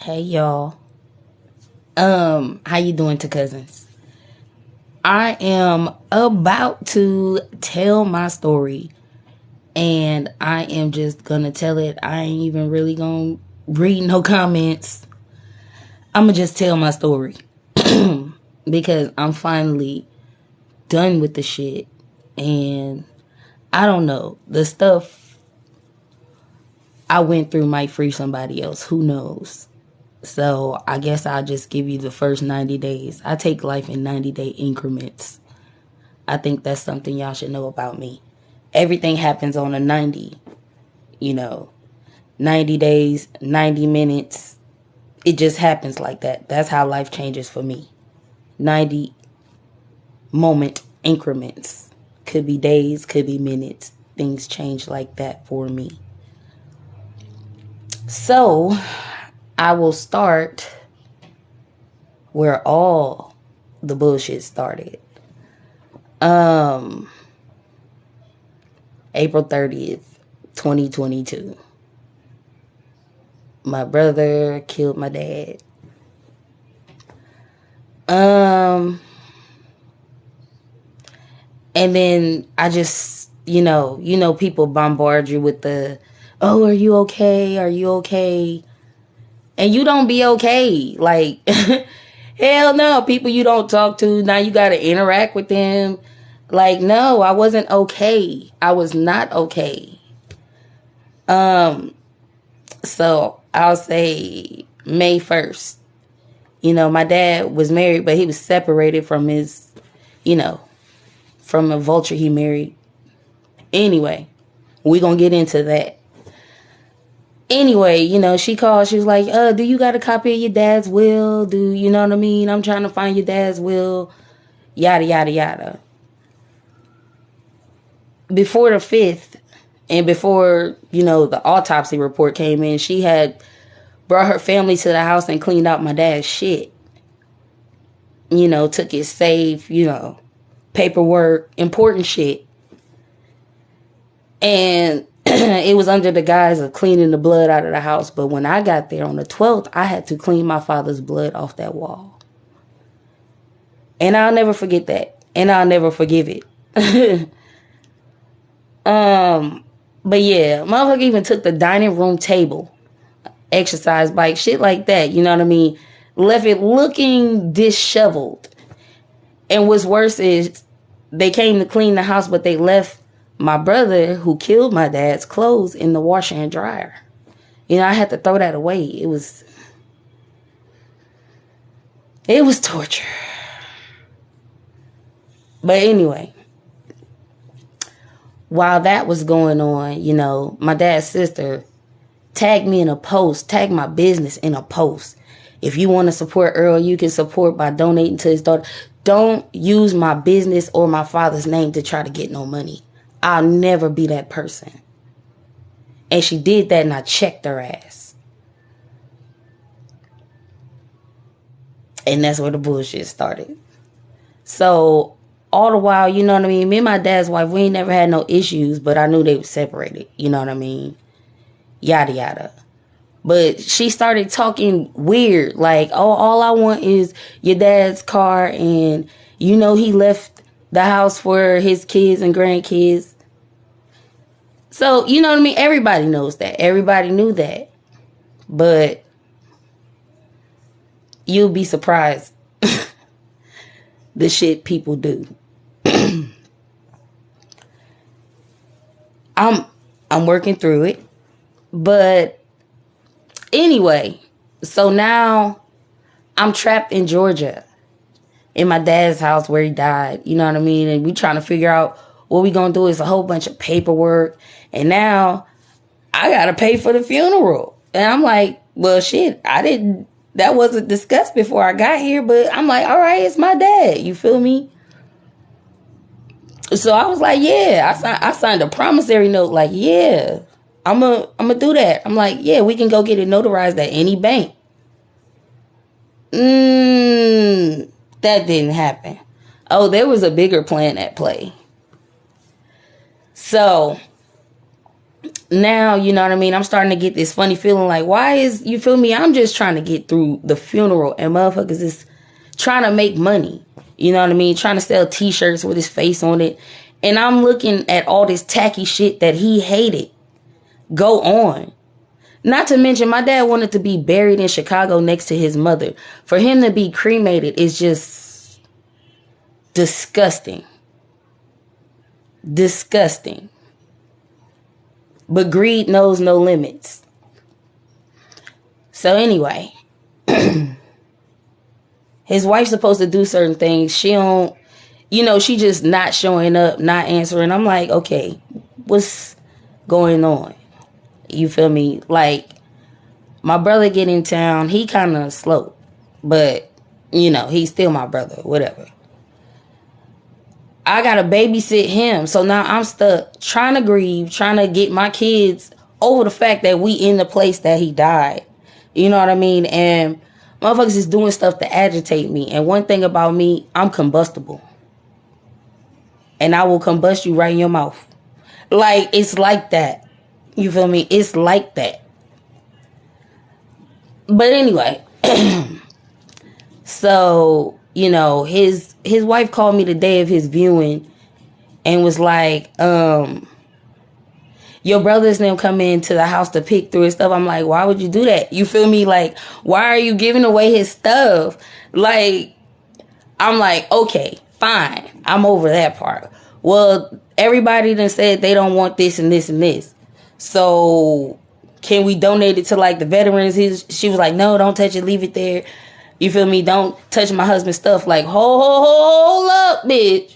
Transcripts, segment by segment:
Hey y'all. How you doing to cousins? I am about to tell my story and I am just gonna tell it. I ain't even really gonna read no comments. I'ma just tell my story. Because I'm finally done with the shit and I don't know. The stuff I went through might free somebody else. Who knows? So I guess I'll just give you the first 90 days. I take life in 90-day increments. I think that's something y'all should know about me. Everything happens on a 90, 90 days, 90 minutes. It just happens like that. That's how life changes for me. 90 moment increments. Could be days, could be minutes. Things change like that for me. So I will start where all the bullshit started. April 30th, 2022. My brother killed my dad. And then I just, people bombard you with the, oh, are you okay? Are you okay? And you don't be okay. Like, hell no, people you don't talk to, now you got to interact with them. Like, no, I wasn't okay. I was not okay. So I'll say May 1st. My dad was married, but he was separated from his, from a vulture he married. Anyway, we gonna get into that. Anyway, she called. She was like, do you got a copy of your dad's will? Do you know what I mean? I'm trying to find your dad's will. Yada, yada, yada. Before the 5th and before, the autopsy report came in, she had brought her family to the house and cleaned out my dad's shit. Took his safe, paperwork, important shit. And it was under the guise of cleaning the blood out of the house. But when I got there on the 12th, I had to clean my father's blood off that wall. And I'll never forget that. And I'll never forgive it. But yeah, motherfucker even took the dining room table, exercise bike, shit like that. You know what I mean? Left it looking disheveled. And what's worse is they came to clean the house, but they left my brother who killed my dad's clothes in the washer and dryer. I had to throw that away. It was torture. But anyway, while that was going on, my dad's sister tagged me in a post, tagged my business in a post. If you want to support Earl, you can support by donating to his daughter. Don't use my business or my father's name to try to get no money. I'll never be that person. And she did that and I checked her ass. And that's where the bullshit started. So all the while, you know what I mean? Me and my dad's wife, we ain't never had no issues, but I knew they were separated. You know what I mean? Yada, yada. But she started talking weird. Like, oh, all I want is your dad's car. And, he left the house for his kids and grandkids. So, you know what I mean? Everybody knows that. Everybody knew that. But you'll be surprised the shit people do. I'm working through it. But anyway, so now I'm trapped in Georgia in my dad's house where he died. You know what I mean? And we trying to figure out what we gonna do. Is a whole bunch of paperwork. And now I gotta pay for the funeral. And I'm like, well, shit, that wasn't discussed before I got here. But I'm like, all right, it's my dad. You feel me? So I was like, yeah, I signed a promissory note. Like, yeah, I'm gonna do that. I'm like, yeah, we can go get it notarized at any bank. That didn't happen. Oh, there was a bigger plan at play. So now, you know what I mean, I'm starting to get this funny feeling like, why is, you feel me, I'm just trying to get through the funeral and motherfuckers is trying to make money. You know what I mean? Trying to sell t-shirts with his face on it. And I'm looking at all this tacky shit that he hated go on. Not to mention, my dad wanted to be buried in Chicago next to his mother. For him to be cremated is just disgusting. Disgusting. But greed knows no limits. So anyway, his wife's supposed to do certain things. She don't, you know, she just not showing up, not answering. I'm like, okay, what's going on? You feel me? Like, my brother get in town. He kind of slow, but, you know, he's still my brother, whatever. I got to babysit him. So now I'm stuck trying to grieve, trying to get my kids over the fact that we in the place that he died. You know what I mean? And motherfuckers is doing stuff to agitate me. And one thing about me, I'm combustible. And I will combust you right in your mouth. Like, it's like that. You feel me? It's like that. But anyway, so, you know, his wife called me the day of his viewing and was like, your brothers and them come into the house to pick through his stuff. I'm like, why would you do that? You feel me? Like, why are you giving away his stuff? Like, I'm like, okay, fine. I'm over that part. Well, everybody done said they don't want this and this and this. So can we donate it to like the veterans? She was like, no, don't touch it. Leave it there. You feel me? Don't touch my husband's stuff. Like, hold up, bitch.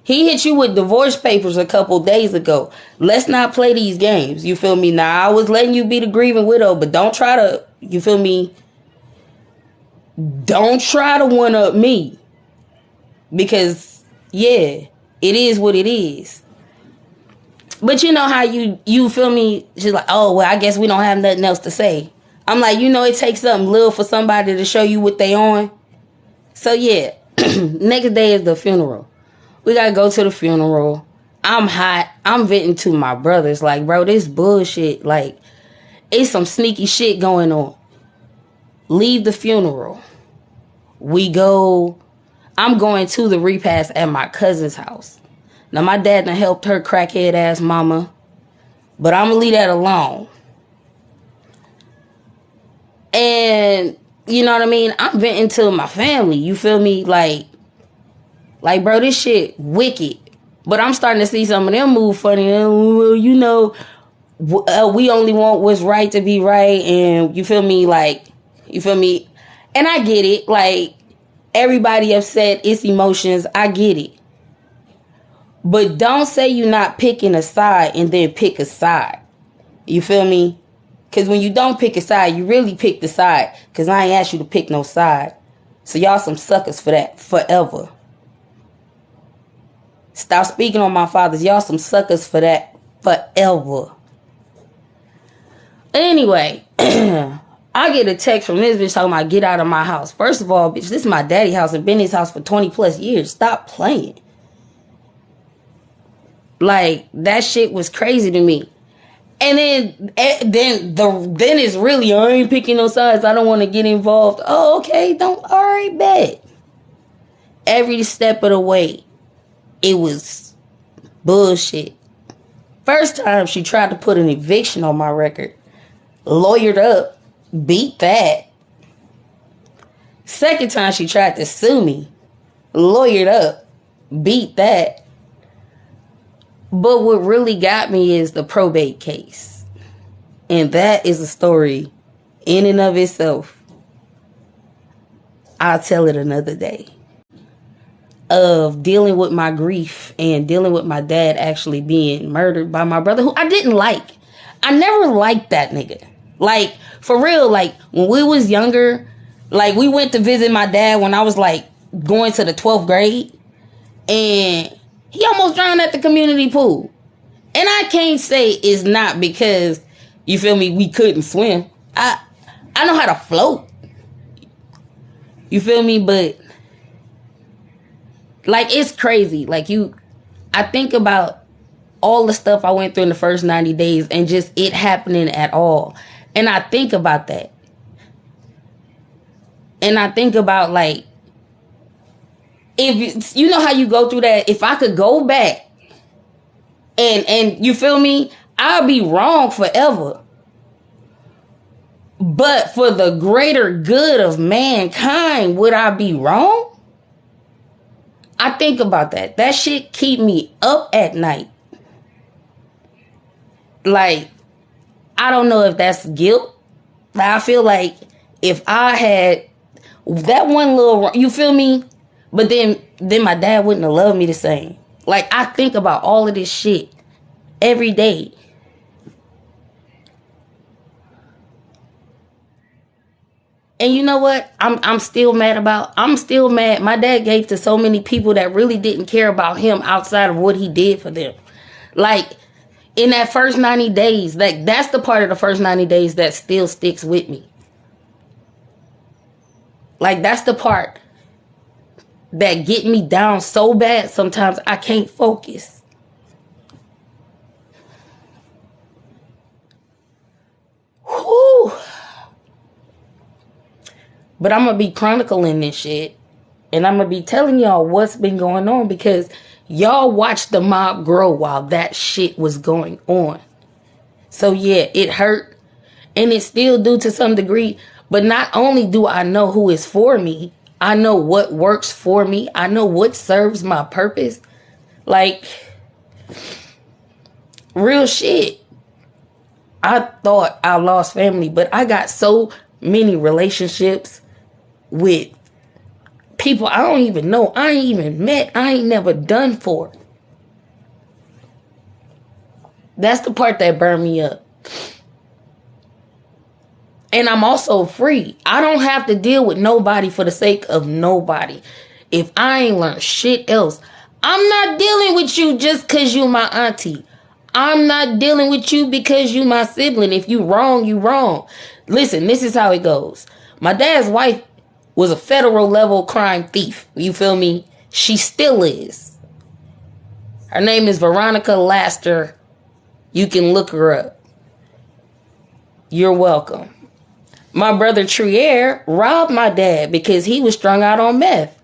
He hit you with divorce papers a couple days ago. Let's not play these games. You feel me? Now, I was letting you be the grieving widow, but don't try to, you feel me? Don't try to one-up me. Because, yeah, it is what it is. But you know how you feel me? She's like, oh, well, I guess we don't have nothing else to say. I'm like, you know, it takes something little for somebody to show you what they on. So, yeah, next day is the funeral. We got to go to the funeral. I'm hot. I'm venting to my brothers. Like, bro, this bullshit. Like, it's some sneaky shit going on. Leave the funeral. We go. I'm going to the repast at my cousin's house. Now, my dad done helped her crackhead ass mama. But I'm going to leave that alone. And, you know what I mean? I'm venting to my family. You feel me? Like, bro, this shit wicked. But I'm starting to see some of them move funny. Well, you know, we only want what's right to be right. And you feel me? Like, you feel me? And I get it. Like, everybody upset. It's emotions. I get it. But don't say you're not picking a side and then pick a side. You feel me? Because when you don't pick a side, you really pick the side. Because I ain't asked you to pick no side. So y'all some suckers for that forever. Stop speaking on my fathers. Y'all some suckers for that forever. Anyway, I get a text from this bitch talking about get out of my house. First of all, bitch, this is my daddy's house and been his house for 20 plus years. Stop playing. Like, that shit was crazy to me. And then it's really, I ain't picking no sides. I don't want to get involved. Oh, okay. All right, bet. Every step of the way, it was bullshit. First time she tried to put an eviction on my record. Lawyered up. Beat that. Second time she tried to sue me. Lawyered up. Beat that. But what really got me is the probate case. And that is a story in and of itself. I'll tell it another day. Of dealing with my grief and dealing with my dad actually being murdered by my brother, who I didn't like. I never liked that nigga. Like, for real, like, when we was younger, like, we went to visit my dad when I was, like, going to the 12th grade. And he almost drowned at the community pool. And I can't say it's not because, you feel me, we couldn't swim. I know how to float. You feel me? But, like, it's crazy. Like, I think about all the stuff I went through in the first 90 days and just it happening at all. And I think about that. And I think about, like, if you know how you go through that, if I could go back and you feel me, I'll be wrong forever. But for the greater good of mankind, would I be wrong? I think about that. That shit keep me up at night. Like, I don't know if that's guilt. I feel like if I had that one little, you feel me? But then my dad wouldn't have loved me the same. Like, I think about all of this shit every day. And you know what? I'm still mad about. I'm still mad. My dad gave to so many people that really didn't care about him outside of what he did for them. Like, in that first 90 days, like, that's the part of the first 90 days that still sticks with me. Like, that's the part that get me down so bad sometimes I can't focus. Whew. But I'm going to be chronicling this shit. And I'm going to be telling y'all what's been going on, because y'all watched the mob grow while that shit was going on. So yeah, it hurt. And it still do to some degree. But not only do I know who is for me, I know what works for me. I know what serves my purpose. Like, real shit. I thought I lost family, but I got so many relationships with people I don't even know. I ain't even met. I ain't never done for. That's the part that burned me up. And I'm also free. I don't have to deal with nobody for the sake of nobody. If I ain't learned shit else, I'm not dealing with you just because you my auntie. I'm not dealing with you because you my sibling. If you wrong, you wrong. Listen, this is how it goes. My dad's wife was a federal level crime thief. You feel me? She still is. Her name is Veronica Laster. You can look her up. You're welcome. My brother Trier robbed my dad because he was strung out on meth.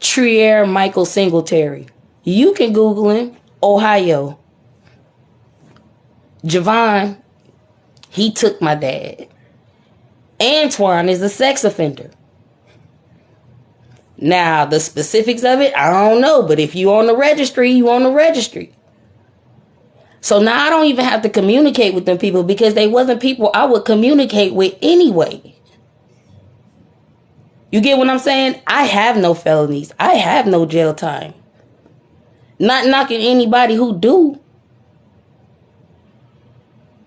Trier Michael Singletary. You can Google him. Ohio. Javon, he took my dad. Antoine is a sex offender. Now, the specifics of it, I don't know. But if you on the registry, you on the registry. So now I don't even have to communicate with them people, because they wasn't people I would communicate with anyway. You get what I'm saying? I have no felonies. I have no jail time. Not knocking anybody who do.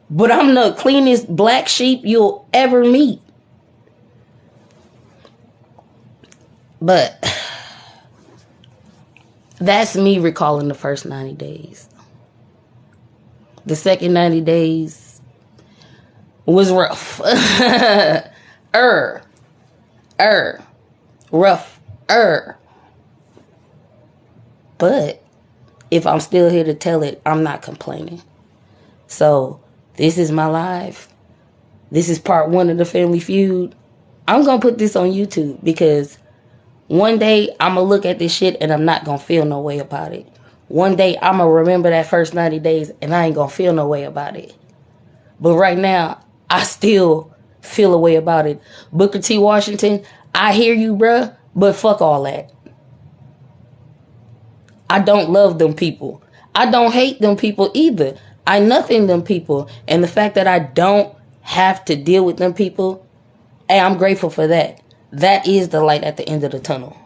But I'm the cleanest black sheep you'll ever meet. But that's me recalling the first 90 days. The second 90 days was rough. Rough. But if I'm still here to tell it, I'm not complaining. So this is my life. This is part 1 of the Family Feud. I'm going to put this on YouTube, because one day I'm going to look at this shit and I'm not going to feel no way about it. One day I'm going to remember that first 90 days and I ain't going to feel no way about it. But right now, I still feel a way about it. Booker T. Washington, I hear you, bruh, but fuck all that. I don't love them people. I don't hate them people either. I nothing them people. And the fact that I don't have to deal with them people, hey, I'm grateful for that. That is the light at the end of the tunnel.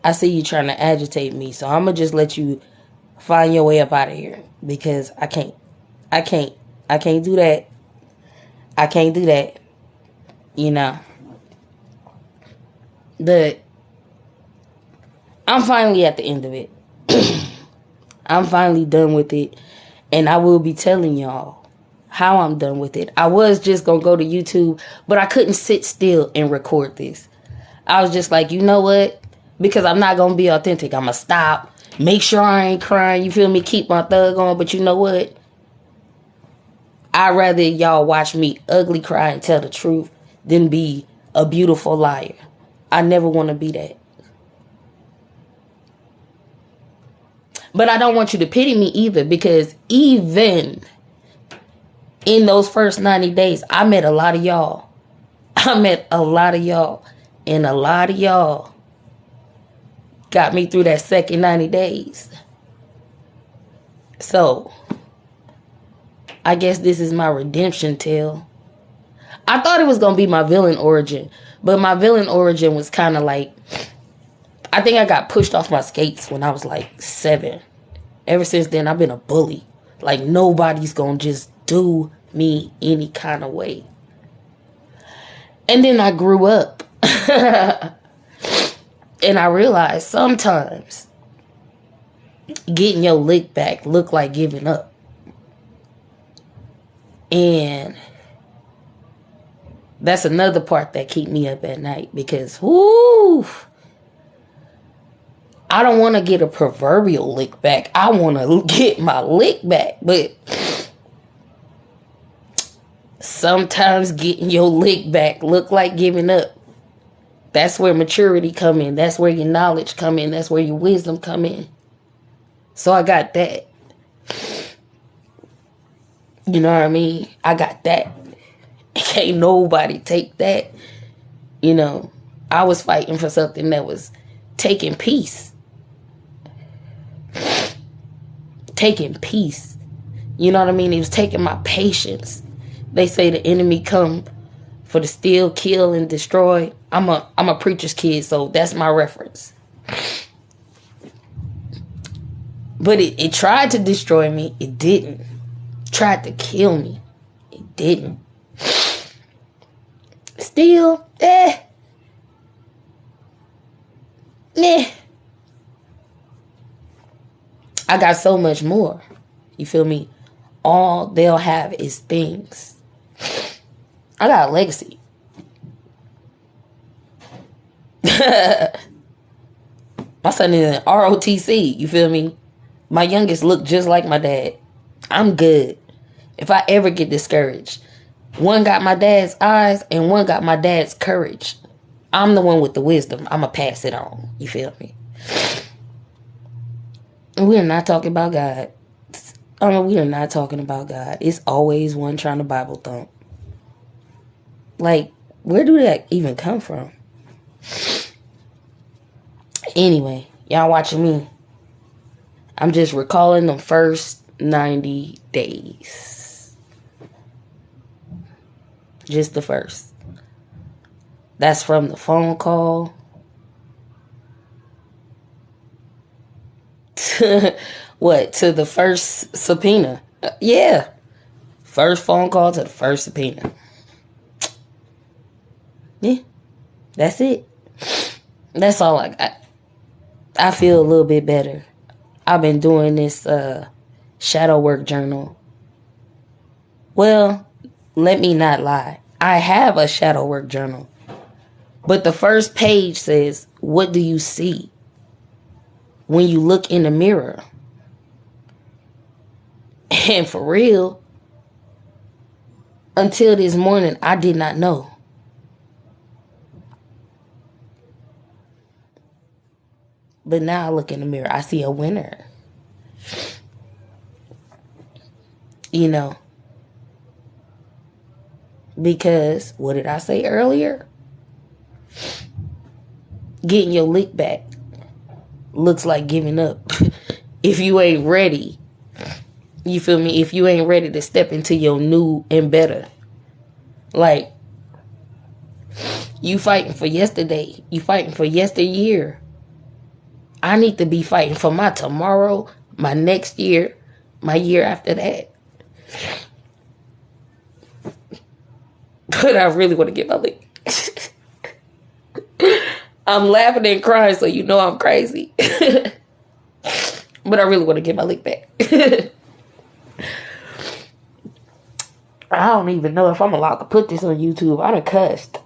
I see you trying to agitate me, so I'm going to just let you find your way up out of here, because I can't do that. I can't do that. You know. But I'm finally at the end of it. I'm finally done with it. And I will be telling y'all how I'm done with it. I was just going to go to YouTube, but I couldn't sit still and record this. I was just like, you know what? Because I'm not going to be authentic. I'm going to stop. Make sure I ain't crying. You feel me? Keep my thug on. But you know what? I'd rather y'all watch me ugly cry and tell the truth than be a beautiful liar. I never want to be that. But I don't want you to pity me either, because even in those first 90 days, I met a lot of y'all. And a lot of y'all got me through that second 90 days. So, I guess this is my redemption tale. I thought it was going to be my villain origin. But my villain origin was kind of like, I think I got pushed off my skates when I was like 7. Ever since then, I've been a bully. Like, nobody's going to just do me any kind of way. And then I grew up. And I realized sometimes getting your lick back look like giving up. And that's another part that keep me up at night, because, whoo, I don't want to get a proverbial lick back. I want to get my lick back. But sometimes getting your lick back look like giving up. That's where maturity come in. That's where your knowledge come in. That's where your wisdom come in. So I got that. You know what I mean? I got that. Can't nobody take that. You know, I was fighting for something that was taking peace. Taking peace. You know what I mean? It was taking my patience. They say the enemy come for to steal, kill, and destroy. I'm a preacher's kid, so that's my reference. But it tried to destroy me. It didn't. Tried to kill me. It didn't. Still, meh. I got so much more. You feel me? All they'll have is things. I got a legacy. My son is in ROTC. You feel me? My youngest look just like my dad. I'm good. If I ever get discouraged, one got my dad's eyes and one got my dad's courage. I'm the one with the wisdom. I'm going to pass it on. You feel me? We are not talking about God. We are not talking about God. It's always one trying to Bible thump. Like, where do that even come from? Anyway, y'all watching me. I'm just recalling the first 90 days. Just the first. That's from the phone call to what? To the first subpoena. Yeah. First phone call to the first subpoena. Yeah. That's it. That's all I got. I feel a little bit better. I've been doing this shadow work journal. Well, let me not lie. I have a shadow work journal. But the first page says, what do you see when you look in the mirror? And for real, until this morning, I did not know. But now I look in the mirror, I see a winner. You know. Because, what did I say earlier? Getting your lick back looks like giving up. If you ain't ready. You feel me? If you ain't ready to step into your new and better. Like, you fighting for yesterday. You fighting for yesteryear. I need to be fighting for my tomorrow, my next year, my year after that. But I really want to get my lick. I'm laughing and crying, so you know I'm crazy. But I really want to get my lick back. I don't even know if I'm allowed to put this on YouTube. I done cussed.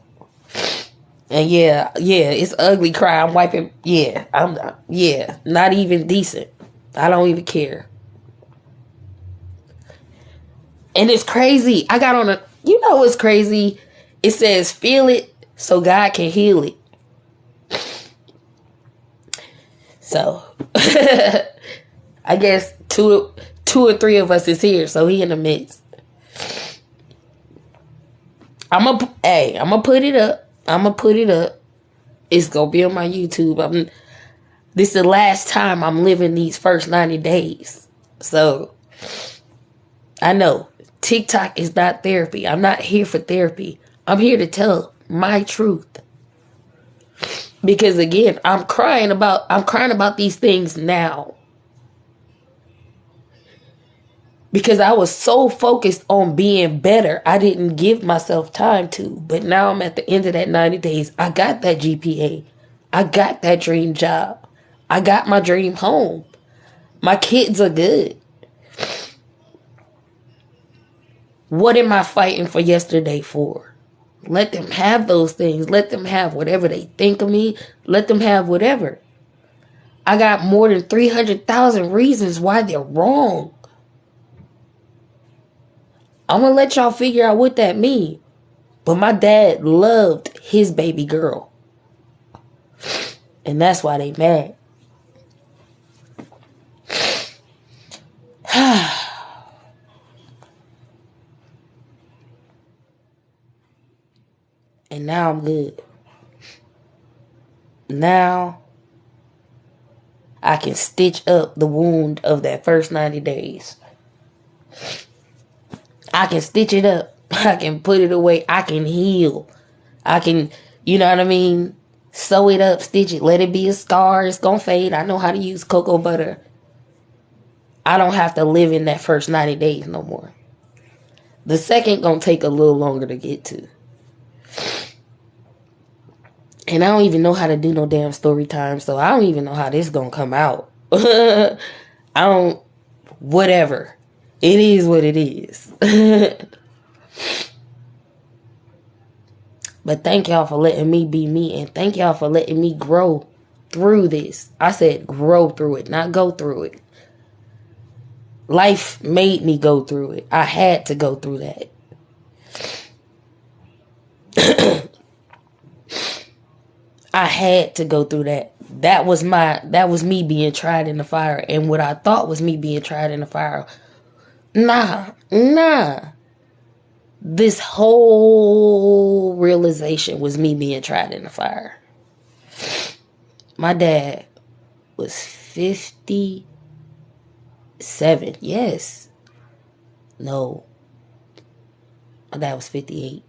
And yeah, it's ugly cry. I'm wiping. Yeah, not even decent. I don't even care. And it's crazy. I got on a, it's crazy. It says, feel it so God can heal it. So, I guess two or three of us is here. So he in the midst. I'm gonna put it up. It's gonna be on my YouTube. This is the last time I'm living these first 90 days. So, I know TikTok is not therapy. I'm not here for therapy. I'm here to tell my truth. Because again, I'm crying about these things now. Because I was so focused on being better, I didn't give myself time to. But now I'm at the end of that 90 days. I got that GPA. I got that dream job. I got my dream home. My kids are good. What am I fighting for yesterday for? Let them have those things. Let them have whatever they think of me. Let them have whatever. I got more than 300,000 reasons why they're wrong. I'm going to let y'all figure out what that means. But my dad loved his baby girl. And that's why they mad. And now I'm good. Now I can stitch up the wound of that first 90 days. I can stitch it up. I can put it away. I can heal. I can, you know what I mean? Sew it up, stitch it, let it be a scar. It's going to fade. I know how to use cocoa butter. I don't have to live in that first 90 days no more. The second going to take a little longer to get to. And I don't even know how to do no damn story time, so I don't even know how this going to come out. Whatever. It is what it is. But thank y'all for letting me be me, and thank y'all for letting me grow through this. I said grow through it, not go through it. Life made me go through it. I had to go through that. I had to go through that. That was me being tried in the fire, and what I thought was me being tried in the fire. Nah. This whole realization was me being tried in the fire. My dad was 57. Yes. No. My dad was 58.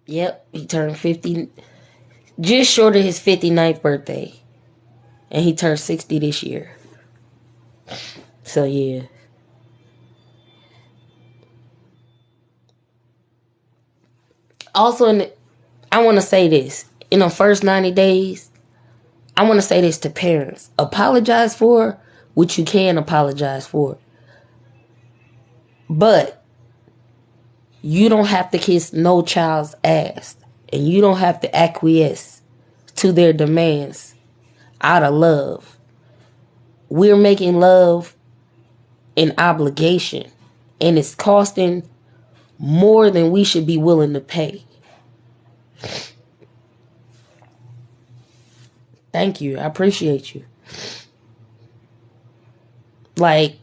Yep, he turned 50, just short of his 59th birthday. And he turned 60 this year. So, yeah. Also, I want to say this. In the first 90 days, I want to say this to parents. Apologize for what you can apologize for. But you don't have to kiss no child's ass. And you don't have to acquiesce to their demands out of love. We're making love an obligation. And it's costing more than we should be willing to pay. Thank you. I appreciate you. Like,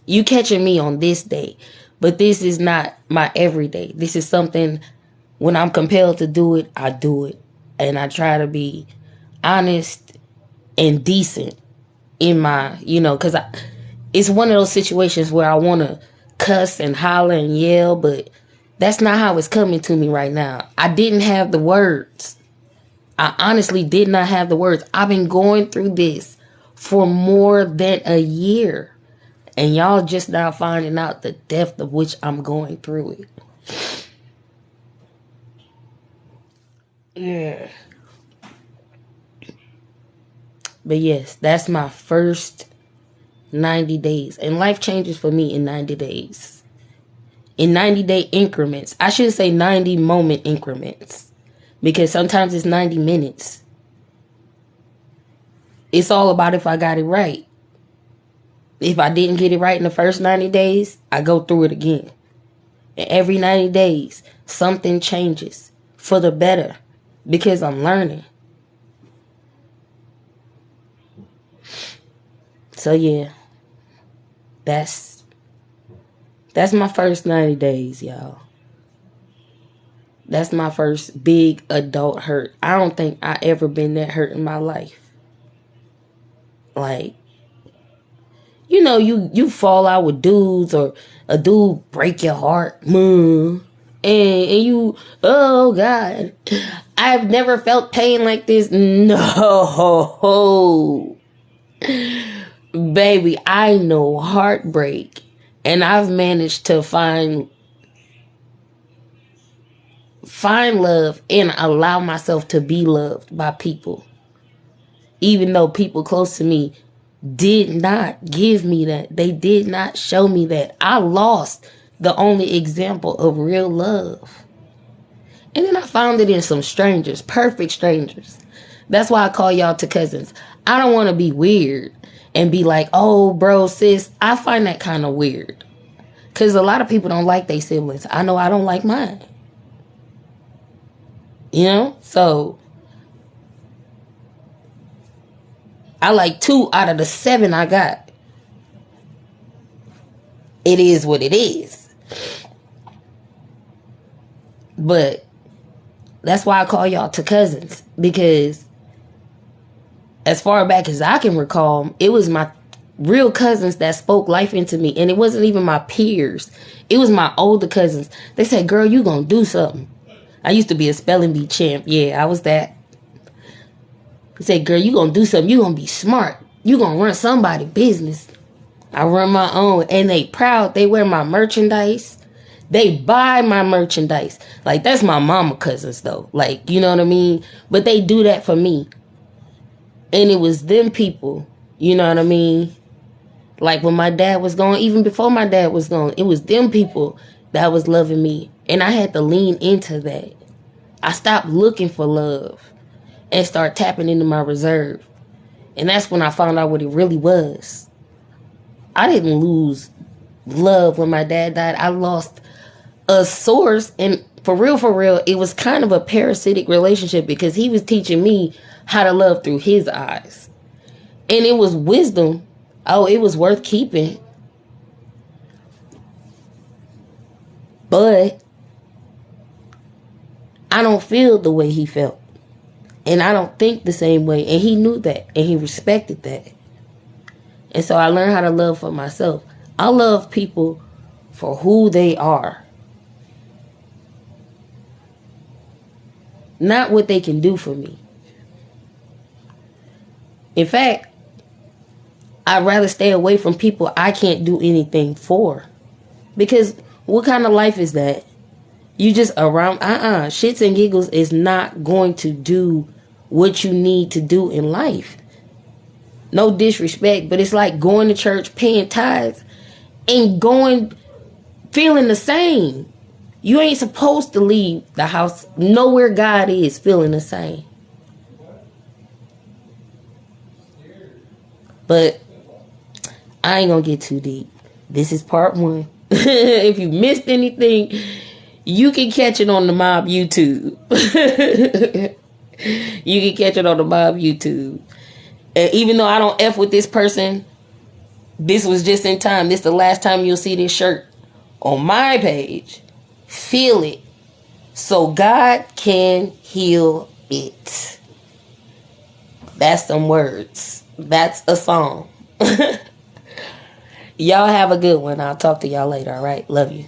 you catching me on this day, but this is not my everyday. This is something, when I'm compelled to do it, I do it. And I try to be honest and decent in my, because it's one of those situations where I want to cuss and holler and yell, but that's not how it's coming to me right now. I didn't have the words. I honestly did not have the words. I've been going through this for more than a year. And y'all just now finding out the depth of which I'm going through it. Yeah. But yes, that's my first 90 days. And life changes for me in 90 days. In 90-day increments. I should say 90 moment increments. Because sometimes it's 90 minutes. It's all about if I got it right. If I didn't get it right in the first 90 days, I go through it again. And every 90 days, something changes for the better. Because I'm learning. So yeah. That's my first 90 days, y'all. That's my first big adult hurt. I don't think I ever been that hurt in my life. Like, you know, you fall out with dudes or a dude break your heart. And you, oh God, I've never felt pain like this. No. Baby, I know heartbreak. And I've managed to find love and allow myself to be loved by people. Even though people close to me did not give me that. They did not show me that. I lost the only example of real love. And then I found it in some strangers, perfect strangers. That's why I call y'all to cousins. I don't want to be weird and be like, oh, bro, sis. I find that kind of weird. Because a lot of people don't like their siblings. I know I don't like mine. You know? So, I like 2 out of the 7 I got. It is what it is. But that's why I call y'all to cousins. Because as far back as I can recall, it was my real cousins that spoke life into me. And it wasn't even my peers. It was my older cousins. They said, girl, you gonna do something. I used to be a spelling bee champ. Yeah, I was that. They said, girl, you gonna do something. You gonna be smart. You gonna run somebody's business. I run my own. And they proud. They wear my merchandise. They buy my merchandise. Like, that's my mama cousins, though. Like, you know what I mean? But they do that for me. And it was them people, you know what I mean? Like when my dad was gone, even before my dad was gone, it was them people that was loving me. And I had to lean into that. I stopped looking for love and start tapping into my reserve. And that's when I found out what it really was. I didn't lose love when my dad died. I lost a source. And for real, it was kind of a parasitic relationship because he was teaching me how to love through his eyes. And it was wisdom. Oh, it was worth keeping. But I don't feel the way he felt. And I don't think the same way. And he knew that. And he respected that. And so I learned how to love for myself. I love people for who they are. Not what they can do for me. In fact, I'd rather stay away from people I can't do anything for. Because what kind of life is that? You just around, shits and giggles is not going to do what you need to do in life. No disrespect, but it's like going to church, paying tithes, and feeling the same. You ain't supposed to leave the house, know where God is, feeling the same. But I ain't gonna get too deep. This is part 1. If you missed anything, you can catch it on the Mob YouTube. You can catch it on the Mob YouTube. And even though I don't F with this person, this was just in time. This is the last time you'll see this shirt on my page. Feel it so God can heal it. That's some words. That's a song. Y'all have a good one. I'll talk to y'all later. All right. Love you.